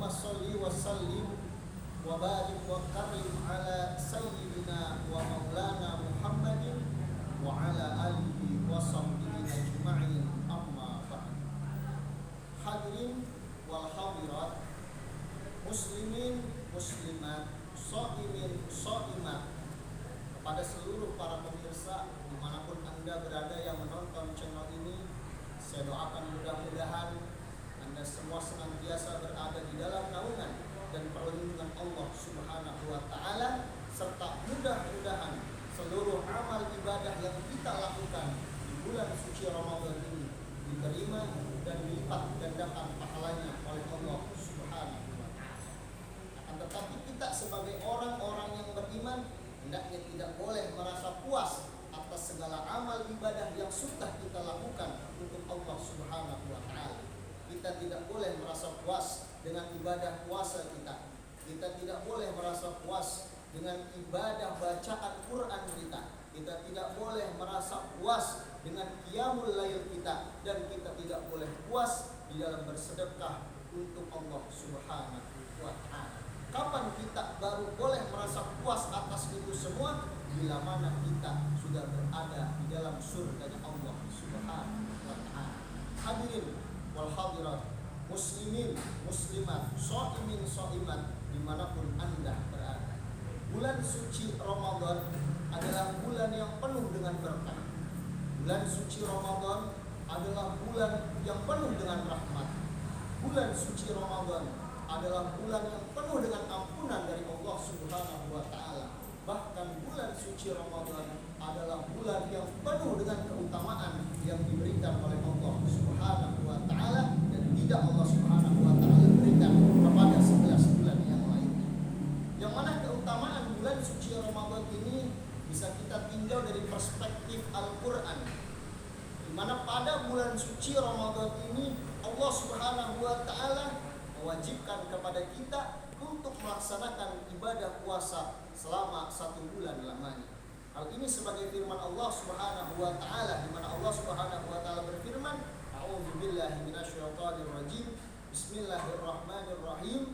Allahumma sholli wa sallim wa barik wa karim ala sayyidina wa maulana Muhammadin wa ala alihi wa sahbihi ajma'in, amma ba'd. Hadirin wal hadirat, muslimin muslimat, shaimin shaimat, kepada seluruh para pemirsa dimanapun Anda berada yang menonton channel ini, saya doakan mudah-mudahan Anda semua senantiasa berada di dalam naungan dan perlindungan Allah Subhanahu wa Ta'ala, serta mudah-mudahan seluruh amal ibadah yang kita lakukan di bulan suci Ramadan ini diterima dan dilipat gandakan pahalanya oleh Allah Subhanahu wa Ta'ala. Akan tetapi kita sebagai orang-orang yang beriman hendaknya tidak boleh merasa puas atas segala amal ibadah yang sudah kita lakukan untuk Allah Subhanahu wa Ta'ala. Kita tidak boleh merasa puas dengan ibadah puasa kita. Kita tidak boleh merasa puas dengan ibadah bacaan Quran kita. Kita tidak boleh merasa puas dengan qiyamul lail kita, dan kita tidak boleh puas di dalam bersedekah untuk Allah Subhanahu wa Ta'ala. Kapan kita baru boleh merasa puas atas itu semua? Bila mana kita sudah berada di dalam surganya Allah Subhanahu wa Ta'ala. Hadirin wal hadirat, muslimin muslimat, shaimin shaimat, dimanapun Anda berada. Bulan suci Ramadan adalah bulan yang penuh dengan berkah. Bulan suci Ramadan adalah bulan yang penuh dengan rahmat. Bulan suci Ramadan adalah bulan yang penuh dengan ampunan dari Allah Subhanahu wa Ta'ala. Bahkan bulan suci Ramadan adalah bulan yang penuh dengan keutamaan yang diberikan oleh Allah Subhanahu wa Ta'ala, dan tidak Allah Subhanahu wa Ta'ala berikan kepada 11 bulan yang lainnya. Yang mana keutamaan bulan suci Ramadan ini bisa kita tinjau dari perspektif Al-Quran, di mana pada bulan suci Ramadan ini Allah Subhanahu wa Ta'ala mewajibkan kepada kita untuk melaksanakan ibadah puasa selama 1 bulan lamanya. Hal ini sebagai firman Allah Subhanahu wa Ta'ala, di mana Allah Subhanahu wa Ta'ala berfirman, A'udzubillahi minasyaitonir rajim. Bismillahirrahmanirrahim.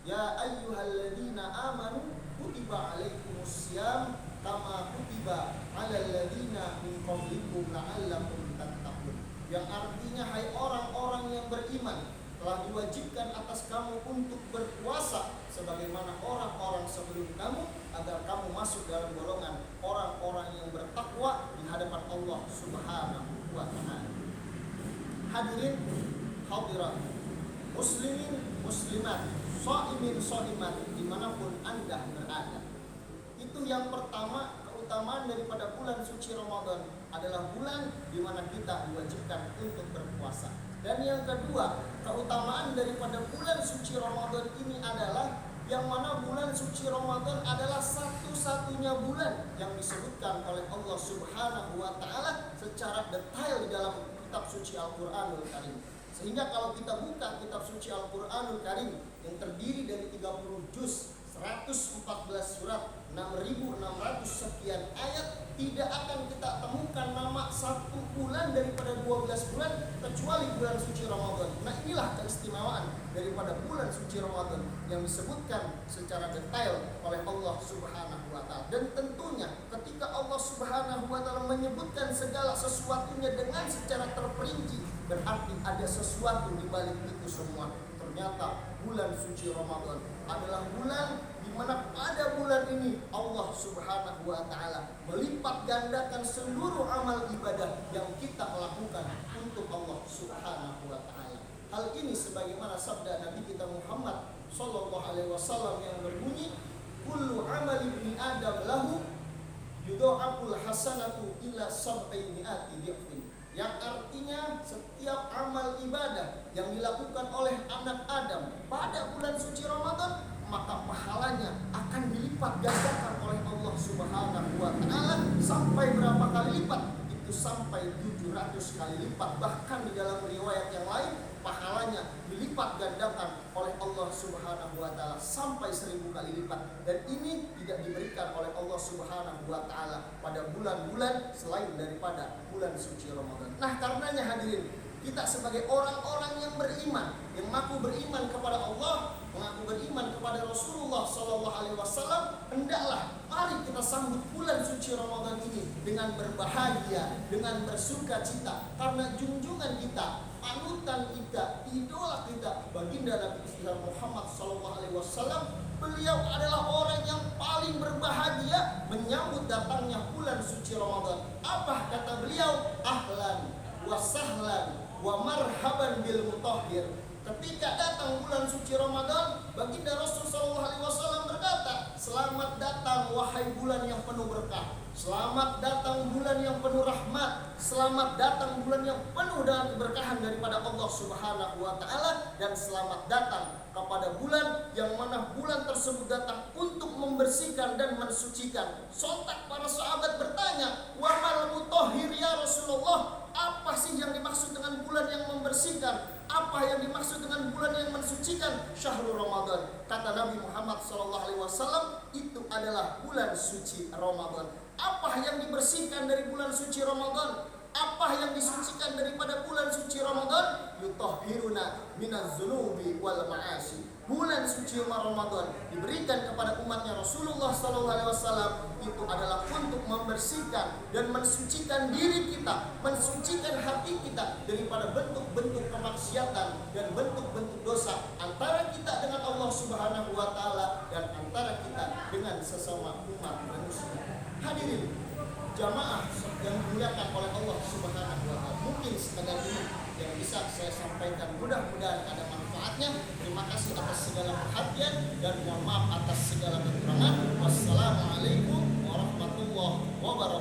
Ya ayyuhalladzina amanu kutiba alaikumussyam kama kutiba 'alal ladzina min qablikum la'allakum tattaqun. Yang artinya, hai orang-orang yang beriman, telah diwajibkan atas kamu untuk berpuasa sebagaimana orang-orang sebelum kamu, agar kamu masuk dalam golongan orang-orang yang bertakwa di hadapan Allah Subhanahu wa Ta'ala. Hadirin hadirat, muslimin muslimat, shaimin shaimat, dimanapun Anda berada. Itu yang pertama, keutamaan daripada bulan suci Ramadan adalah bulan di mana kita diwajibkan untuk berpuasa. Dan yang kedua, keutamaan daripada bulan suci Ramadan ini adalah yang mana bulan suci Ramadan adalah satu-satunya bulan yang disebutkan oleh Allah Subhanahu wa Ta'ala secara detail di dalam kitab suci Al-Quranul Karim. Sehingga kalau kita buka kitab suci Al-Quranul Karim yang terdiri dari 30 juz, 114 surat, 6.600 sekian ayat, tidak akan kita temukan nama satu bulan daripada 12 bulan kecuali bulan suci Ramadan. Nah, inilah keistimewaan daripada bulan suci Ramadan yang disebutkan secara detail oleh Allah Subhanahu wa Ta'ala. Dan tentunya ketika Allah Subhanahu wa Ta'ala menyebutkan segala sesuatunya dengan secara terperinci, berarti ada sesuatu di balik itu semua. Ternyata bulan suci Ramadan adalah bulan di mana pada bulan ini Allah Subhanahu wa Ta'ala melipat gandakan seluruh amal ibadah yang kita lakukan untuk Allah Subhanahu wa Ta'ala. Hal ini sebagaimana sabda Nabi kita Muhammad sallallahu alaihi wasallam yang berbunyi, kullu amali ibni adam lahu yudha'aful hasanatu ila sab'i mi'ati dhi'fin. Yang artinya setiap amal ibadah yang dilakukan oleh anak Adam pada bulan suci Ramadan, maka pahalanya akan dilipat gandakan oleh Allah Subhanahu wa Ta'ala sampai berapa kali lipat? Itu sampai 700 kali lipat. Bahkan di dalam riwayat yang lain, pahalanya dilipat gandakan oleh Allah Subhanahu wa Ta'ala sampai 1000 kali lipat. Dan ini tidak diberikan oleh Allah Subhanahu wa Ta'ala pada bulan-bulan selain daripada bulan suci Ramadan. Nah, karenanya hadirin, kita sebagai orang-orang yang beriman, yang mengaku beriman kepada Allah, Shallallahu Alaihi Wasallam, hendaklah mari kita sambut bulan suci Ramadan ini dengan berbahagia, dengan bersuka cita, karena junjungan kita, panutan kita, idola kita, baginda Nabi Muhammad Shallallahu Alaihi Wasallam, beliau adalah orang yang paling berbahagia menyambut datangnya bulan suci Ramadan. Apa kata beliau? Ahlan wa sahlan wa marhaban bil mutahhir. Ketika datang bulan suci Ramadan, baginda Rasul sallallahu alaihi wasallam berkata, "Selamat datang wahai bulan yang penuh berkah. Selamat datang bulan yang penuh rahmat. Selamat datang bulan yang penuh dengan keberkahan daripada Allah Subhanahu wa taala, dan selamat datang kepada bulan yang mana bulan tersebut datang untuk membersihkan dan mensucikan." Sontak para sahabat bertanya, "Wa mal mutahhir ya Rasulullah?" Apa sih yang dimaksud dengan bulan yang membersihkan? Apa yang dimaksud dengan bulan yang mensucikan? Syahrul Ramadan. Kata Nabi Muhammad SAW, itu adalah bulan suci Ramadan. Apa yang dibersihkan dari bulan suci Ramadan? Apa yang disucikan daripada bulan suci Ramadan? Yutahhiruna minaz zunubi wal ma'asi. Bulan suci Ramadan diberikan kepada umatnya Rasulullah SAW itu adalah untuk membersihkan dan mensucikan diri kita, mensucikan hati kita daripada bentuk-bentuk kemaksiatan dan bentuk-bentuk dosa antara kita dengan Allah Subhanahu wa taala dan antara kita dengan sesama umat manusia. Hadirin jamaah yang dimuliakan oleh Allah Subhanahu wa taala, mungkin sekadar ini yang bisa saya sampaikan, mudah-mudahan ada manfaatnya. Terima kasih atas segala perhatian dan mohon maaf atas segala kekurangan. Wassalamualaikum warahmatullahi wabarakatuh.